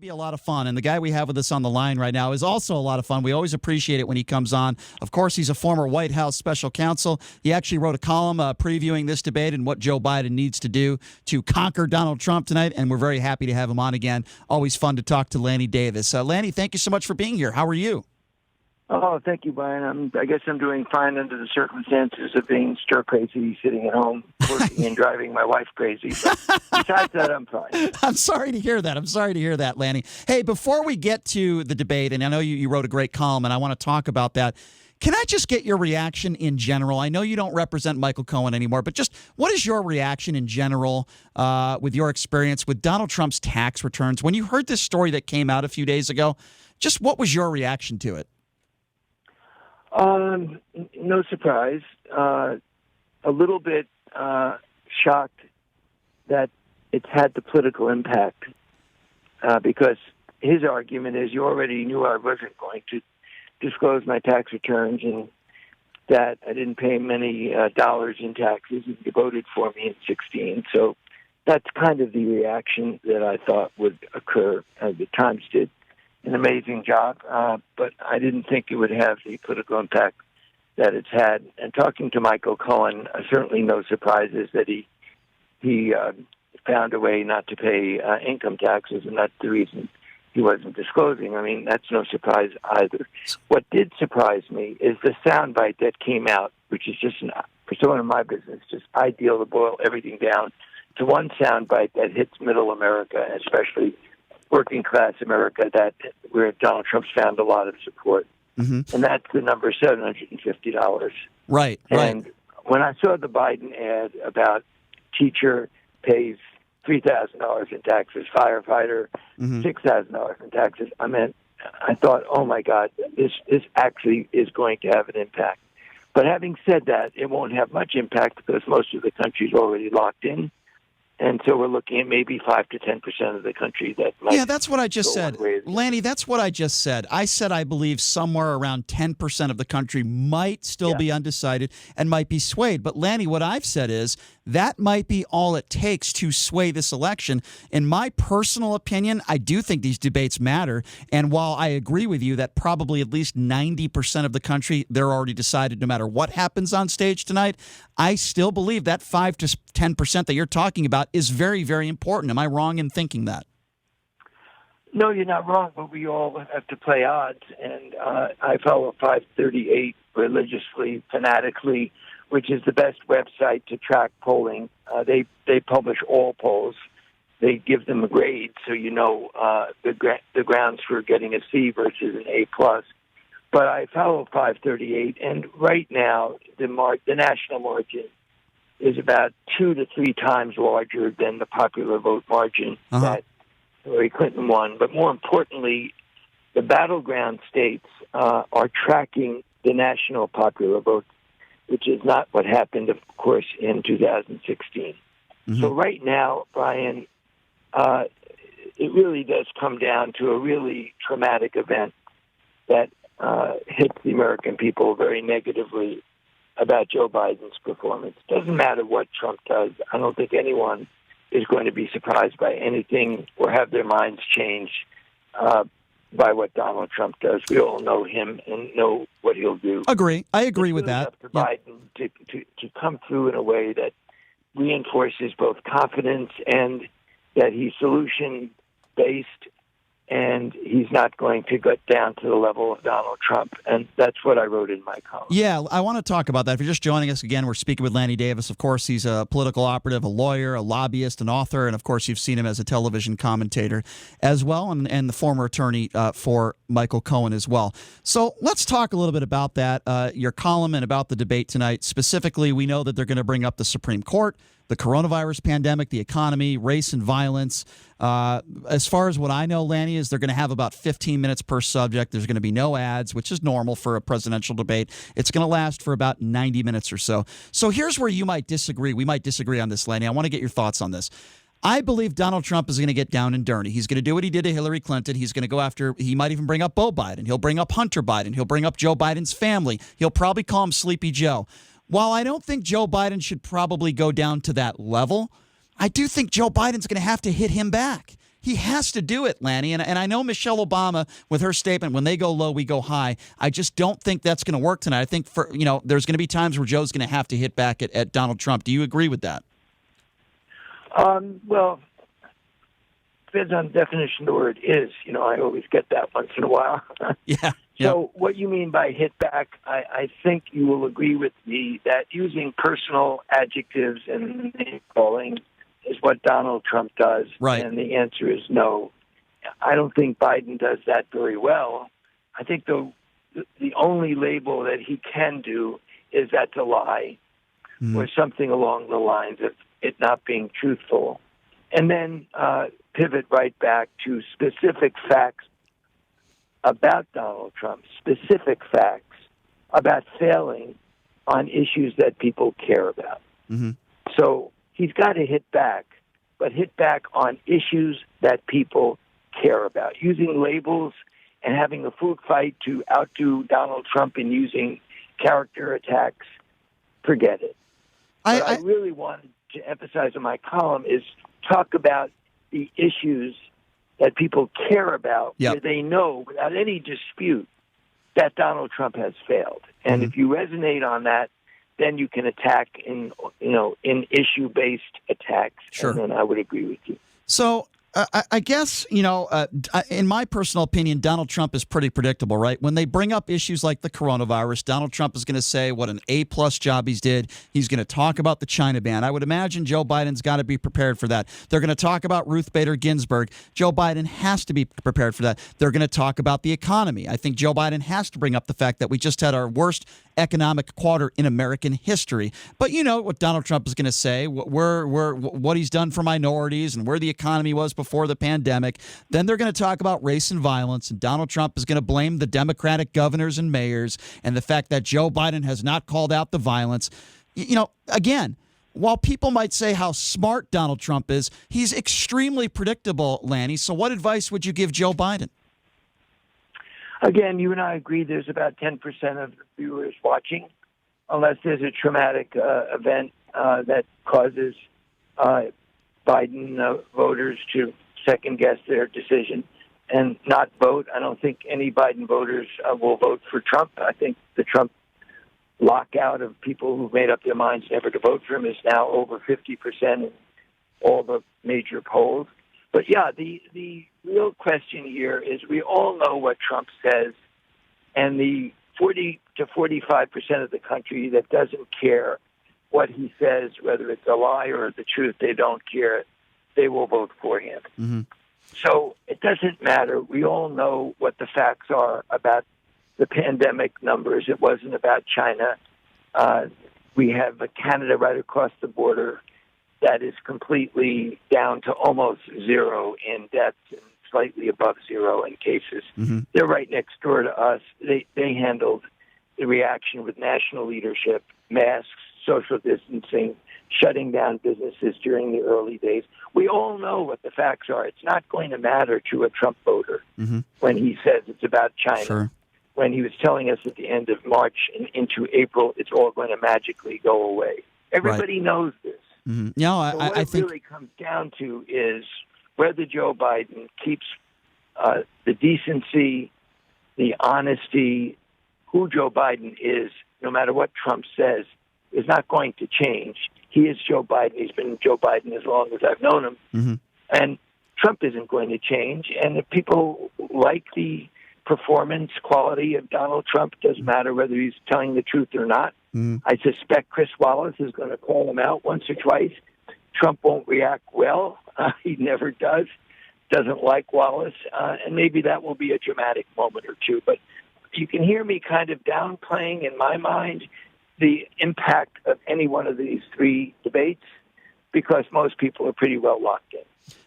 Be a lot of fun, and the guy we have with us on the line right now is also a lot of fun. We always appreciate it when he comes on. Of course, he's a former White House special counsel. He actually wrote a column previewing this debate and what Joe Biden needs to do to conquer Donald Trump tonight, and we're very happy to have him on again. Always fun to talk to Lanny Davis. Lanny, thank you so much for being here. How are you? Oh, thank you, Brian. I guess I'm doing fine under the circumstances of being stir crazy, sitting at home, working and driving my wife crazy. But besides that, I'm fine. I'm sorry to hear that. Lanny. Hey, before we get to the debate, and I know you wrote a great column, and I want to talk about that, can I just get your reaction in general? I know you don't represent Michael Cohen anymore, but just what is your reaction in general with your experience with Donald Trump's tax returns? When you heard this story that came out a few days ago, just what was your reaction to it? No surprise. A little bit shocked that it's had the political impact because his argument is you already knew I wasn't going to disclose my tax returns and that I didn't pay many dollars in taxes and you voted for me in 2016. So that's kind of the reaction that I thought would occur. The Times did an amazing job, but I didn't think it would have the political impact that it's had. And talking to Michael Cohen, certainly no surprises that he found a way not to pay income taxes, and that's the reason he wasn't disclosing. I mean, that's no surprise either. What did surprise me is the soundbite that came out, which is just, for someone in my business, just ideal to boil everything down to one soundbite that hits middle America, especially working class America, where Donald Trump's found a lot of support. Mm-hmm. And that's the number $750. Right. And when I saw the Biden ad about teacher pays $3,000 in taxes, firefighter $6,000 in taxes, I thought, oh my God, this actually is going to have an impact. But having said that, it won't have much impact because most of the country's already locked in. And so we're looking at maybe 5 to 10% of the country that might. Yeah, that's what I just said. Lanny, that's what I just said. I said I believe somewhere around 10% of the country might still be undecided and might be swayed. But Lanny, what I've said is that might be all it takes to sway this election. In my personal opinion, I do think these debates matter. And while I agree with you that probably at least 90% of the country, they're already decided no matter what happens on stage tonight, I still believe that 5 to 10% that you're talking about is very, very important. Am I wrong in thinking that? No, you're not wrong, but we all have to play odds. And I follow 538 religiously, fanatically, which is the best website to track polling. They publish all polls. They give them a grade, so you know the grounds for getting a C versus an A+. But I follow 538, and right now the national margin is about 2 to 3 times larger than the popular vote margin that Hillary Clinton won. But more importantly, the battleground states are tracking the national popular vote, which is not what happened, of course, in 2016. Mm-hmm. So right now, Brian, it really does come down to a really traumatic event that hits the American people very negatively about Joe Biden's performance. Doesn't matter what Trump does. I don't think anyone is going to be surprised by anything or have their minds changed by what Donald Trump does. We all know him and know what he'll do. I agree with that. It's really up to Biden to come through in a way that reinforces both confidence and that he's solution-based and he's not going to get down to the level of Donald Trump. And that's what I wrote in my column. Yeah, I want to talk about that. If you're just joining us again, we're speaking with Lanny Davis. Of course, he's a political operative, a lawyer, a lobbyist, an author, and of course, you've seen him as a television commentator as well, and the former attorney for Michael Cohen as well. So let's talk a little bit about that, your column and about the debate tonight. Specifically, we know that they're going to bring up the Supreme Court, the coronavirus pandemic, the economy, race and violence. As far as what I know, Lanny, is they're going to have about 15 minutes per subject. There's going to be no ads, which is normal for a presidential debate. It's going to last for about 90 minutes or so. So here's where you might disagree. We might disagree on this, Lanny. I want to get your thoughts on this. I believe Donald Trump is going to get down and dirty. He's going to do what he did to Hillary Clinton. He's going to go after, he might even bring up Beau Biden. He'll bring up Hunter Biden. He'll bring up Joe Biden's family. He'll probably call him Sleepy Joe. While I don't think Joe Biden should probably go down to that level, I do think Joe Biden's going to have to hit him back. he has to do it, Lanny. And I know Michelle Obama with her statement, when they go low, we go high. I just don't think that's going to work tonight. I think there's going to be times where Joe's going to have to hit back at Donald Trump. Do you agree with that? Well, depends on the definition of the word is. I always get that once in a while. Yeah. So what you mean by hit back, I think you will agree with me that using personal adjectives and name calling is what Donald Trump does. Right. And the answer is no. I don't think Biden does that very well. I think the only label that he can do is that's a lie or something along the lines of it not being truthful. And then pivot right back to specific facts about Donald Trump, specific facts about failing on issues that people care about. Mm-hmm. So he's got to hit back, but hit back on issues that people care about. Using labels and having a food fight to outdo Donald Trump in using character attacks, forget it. What I really wanted to emphasize in my column is talk about the issues that people care about, where they know without any dispute that Donald Trump has failed. And if you resonate on that, then you can attack in issue-based attacks. Sure. And then I would agree with you. So I guess, in my personal opinion, Donald Trump is pretty predictable, right? When they bring up issues like the coronavirus, Donald Trump is going to say what an A-plus job he's did. He's going to talk about the China ban. I would imagine Joe Biden's got to be prepared for that. They're going to talk about Ruth Bader Ginsburg. Joe Biden has to be prepared for that. They're going to talk about the economy. I think Joe Biden has to bring up the fact that we just had our worst economic quarter in American history. But you know what Donald Trump is going to say, what he's done for minorities and where the economy was before the pandemic. Then they're going to talk about race and violence, and Donald Trump is going to blame the Democratic governors and mayors and the fact that Joe Biden has not called out the violence. Again, while people might say how smart Donald Trump is, he's extremely predictable, Lanny. So what advice would you give Joe Biden? Again, you and I agree there's about 10% of the viewers watching, unless there's a traumatic event that causes Biden voters to second-guess their decision and not vote. I don't think any Biden voters will vote for Trump. I think the Trump lockout of people who've made up their minds never to vote for him is now over 50% in all the major polls. But, yeah, the real question here is we all know what Trump says, and the 40 to 45% of the country that doesn't care what he says, whether it's a lie or the truth, they don't care, they will vote for him. Mm-hmm. So it doesn't matter. We all know what the facts are about the pandemic numbers. It wasn't about China. We have Canada right across the border that is completely down to almost zero in deaths and slightly above zero in cases. Mm-hmm. They're right next door to us. They handled the reaction with national leadership, masks, social distancing, shutting down businesses during the early days. We all know what the facts are. It's not going to matter to a Trump voter when he says it's about China. Sure. When he was telling us at the end of March and into April, it's all going to magically go away. Everybody knows this. Mm-hmm. No, So what I it think really comes down to is whether Joe Biden keeps the decency, the honesty, who Joe Biden is, no matter what Trump says, is not going to change. He is Joe Biden. He's been Joe Biden as long as I've known him. Mm-hmm. And Trump isn't going to change. And if people like the performance quality of Donald Trump, doesn't matter whether he's telling the truth or not. I suspect Chris Wallace is going to call him out once or twice. Trump won't react well. He never does. Doesn't like Wallace. And maybe that will be a dramatic moment or two. But you can hear me kind of downplaying, in my mind, the impact of any one of these three debates because most people are pretty well locked in.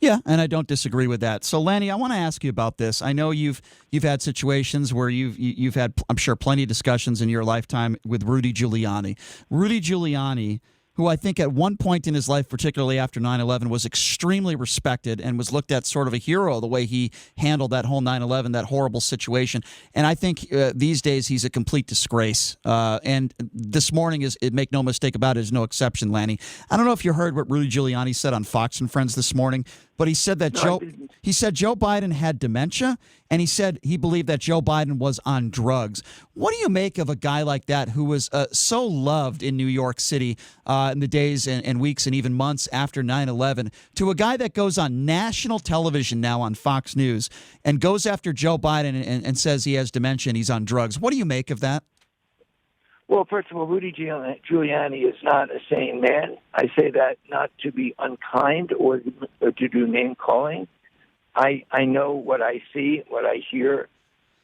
Yeah, and I don't disagree with that. So, Lanny, I want to ask you about this. I know you've had situations where you've had, I'm sure, plenty of discussions in your lifetime with Rudy Giuliani. Rudy Giuliani, who I think at one point in his life, particularly after 9/11, was extremely respected and was looked at sort of a hero, the way he handled that whole 9/11, that horrible situation. And I think these days he's a complete disgrace. And this morning, make no mistake about it, is no exception, Lanny. I don't know if you heard what Rudy Giuliani said on Fox and Friends this morning, but he said that he said Joe Biden had dementia, and he said he believed that Joe Biden was on drugs. What do you make of a guy like that who was so loved in New York City in the days and weeks and even months after 9/11, to a guy that goes on national television now on Fox News and goes after Joe Biden and says he has dementia and he's on drugs? What do you make of that? Well, first of all, Rudy Giuliani is not a sane man. I say that not to be unkind or to do name calling. I know what I see, what I hear,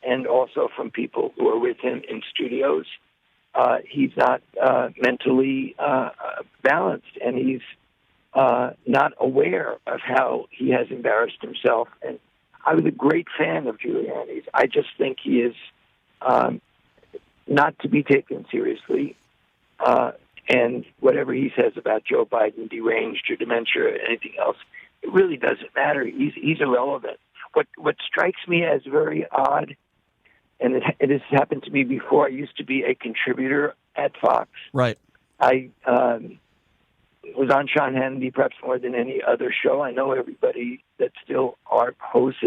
and also from people who are with him in studios. He's not mentally balanced, and he's not aware of how he has embarrassed himself. And I was a great fan of Giuliani's. I just think he is not to be taken seriously. And whatever he says about Joe Biden, deranged or dementia or anything else, it really doesn't matter. He's irrelevant. What strikes me as very odd, and it has happened to me before. I used to be a contributor at Fox. Right. I was on Sean Hannity perhaps more than any other show. I know everybody that still are hosts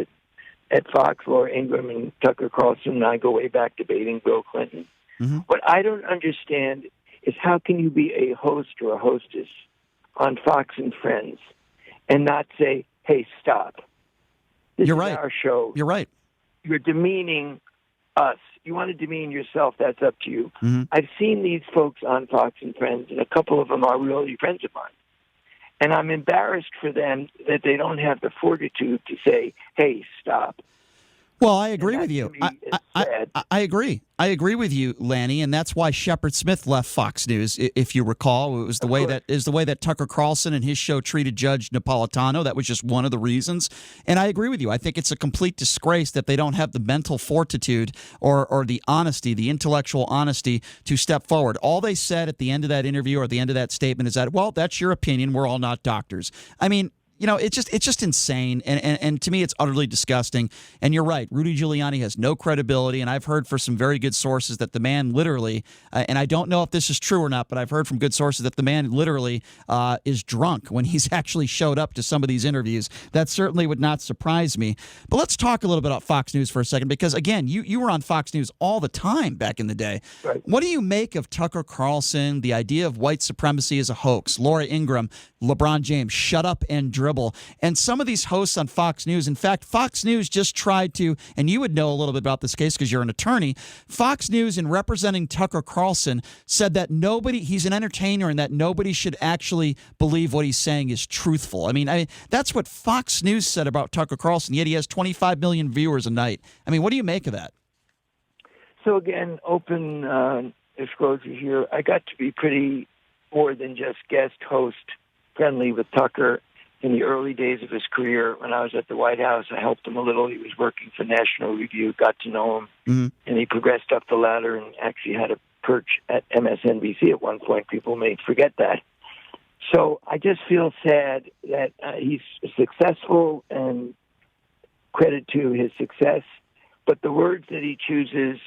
at Fox, Laura Ingraham and Tucker Carlson, and I go way back debating Bill Clinton. Mm-hmm. What I don't understand is how can you be a host or a hostess on Fox and Friends and not say, hey, stop. This You're is right. our show. You're right. You're demeaning us. You want to demean yourself, that's up to you. Mm-hmm. I've seen these folks on Fox and Friends, and a couple of them are really friends of mine. And I'm embarrassed for them that they don't have the fortitude to say, hey, stop. Well, I agree with you. I agree. I agree with you, Lanny, and that's why Shepard Smith left Fox News. If you recall, it was the way that Tucker Carlson and his show treated Judge Napolitano. That was just one of the reasons. And I agree with you. I think it's a complete disgrace that they don't have the mental fortitude or the honesty, the intellectual honesty to step forward. All they said at the end of that interview or at the end of that statement is that, well, that's your opinion. We're all not doctors. I mean, you know, it's just insane, and to me, it's utterly disgusting. And you're right, Rudy Giuliani has no credibility, and I've heard from some very good sources that the man literally, and I don't know if this is true or not, but I've heard from good sources that the man literally is drunk when he's actually showed up to some of these interviews. That certainly would not surprise me. But let's talk a little bit about Fox News for a second, because again, you were on Fox News all the time back in the day. Right. What do you make of Tucker Carlson, the idea of white supremacy as a hoax, Laura Ingraham, LeBron James, shut up and dribble, and some of these hosts on Fox News? In fact, Fox News just tried to, and you would know a little bit about this case because you're an attorney, Fox News, in representing Tucker Carlson, said that he's an entertainer and that nobody should actually believe what he's saying is truthful. I mean, that's what Fox News said about Tucker Carlson, yet he has 25 million viewers a night. I mean, what do you make of that? So again, open disclosure here, I got to be pretty more than just guest host friendly with Tucker in the early days of his career. When I was at the White House, I helped him a little. He was working for National Review, got to know him, mm-hmm. and he progressed up the ladder and actually had a perch at MSNBC at one point. People may forget that. So I just feel sad that he's successful, and credit to his success, but the words that he chooses,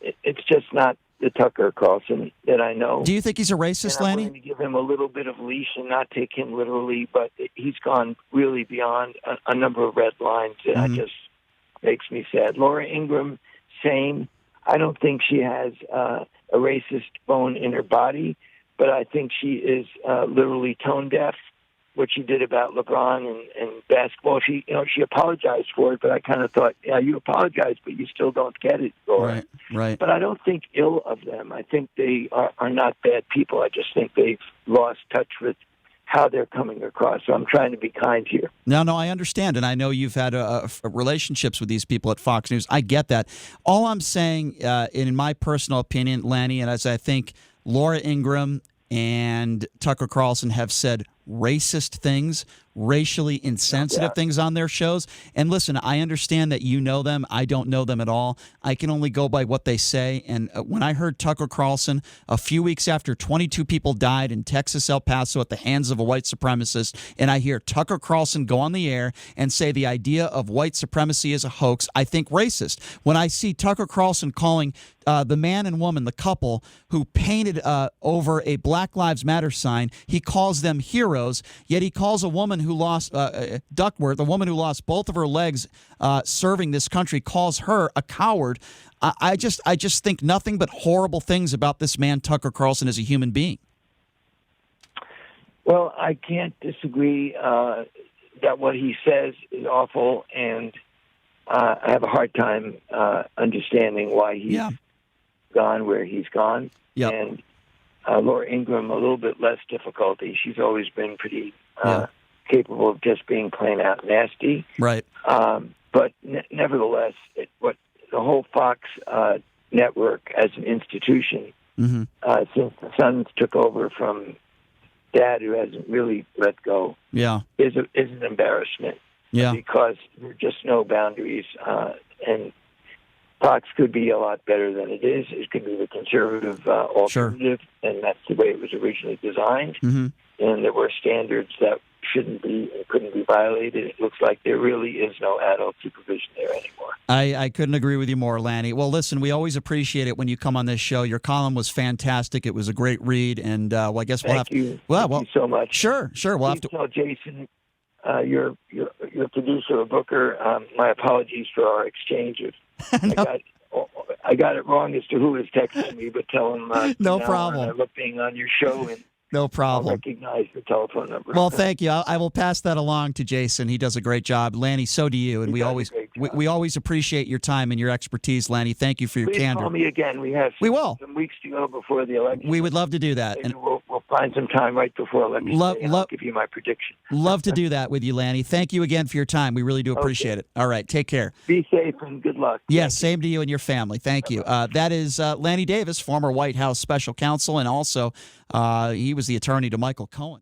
it's just not the Tucker Carlson that I know. Do you think he's a racist, Lanny? I'm going to give him a little bit of leash and not take him literally, but he's gone really beyond a number of red lines that mm-hmm. just makes me sad. Laura Ingraham, same. I don't think she has a racist bone in her body, but I think she is literally tone deaf. What she did about LeBron and basketball, she apologized for it, but I kind of thought, yeah, you apologized, but you still don't get it, Laura. Right. But I don't think ill of them. I think they are not bad people. I just think they've lost touch with how they're coming across. So I'm trying to be kind here. No, I understand, and I know you've had relationships with these people at Fox News. I get that. All I'm saying, in my personal opinion, Lanny, and as I think Laura Ingraham and Tucker Carlson have said racist things, racially insensitive things on their shows. And listen, I understand that you know them. I don't know them at all. I can only go by what they say. And when I heard Tucker Carlson a few weeks after 22 people died in Texas, El Paso at the hands of a white supremacist, and I hear Tucker Carlson go on the air and say the idea of white supremacy is a hoax, I think racist. When I see Tucker Carlson calling the man and woman, the couple who painted over a Black Lives Matter sign, he calls them heroes, yet he calls a woman who who lost Duckworth, the woman who lost both of her legs serving this country, calls her a coward. I just think nothing but horrible things about this man, Tucker Carlson, as a human being. Well, I can't disagree that what he says is awful, and I have a hard time understanding why he's gone where he's gone. Yep. And Laura Ingraham, a little bit less difficulty. She's always been pretty capable of just being plain out nasty. Right. But nevertheless, what the whole Fox network as an institution, since the Sons took over from Dad, who hasn't really let go, is an embarrassment. Yeah. Because there are just no boundaries, and Fox could be a lot better than it is. It could be the conservative alternative, and that's the way it was originally designed. And there were standards that shouldn't be and couldn't be violated. It looks like there really is no adult supervision there anymore. I couldn't agree with you more, Lanny. Well, listen, we always appreciate it when you come on this show. Your column was fantastic. It was a great read, and I guess we'll have to. Thank you so much. Sure. We'll have to tell Jason, your producer, Booker, my apologies for our exchange of. No. I got it wrong as to who was texting me, but tell him no problem. I love being on your show, and no problem. I'll recognize the telephone number. Well, thank you. I will pass that along to Jason. He does a great job. Lanny, so do you, and we always appreciate your time and your expertise, Lanny. Thank you for your candor. Please call me again. We will. Some weeks to go before the election. We would love to do that. And we'll find some time right before election day, and I'll give you my prediction. Love to do that with you, Lanny. Thank you again for your time. We really do appreciate it. All right, take care. Be safe and good luck. Yes, same to you and your family. Thank you. That is Lanny Davis, former White House special counsel, and also he was the attorney to Michael Cohen.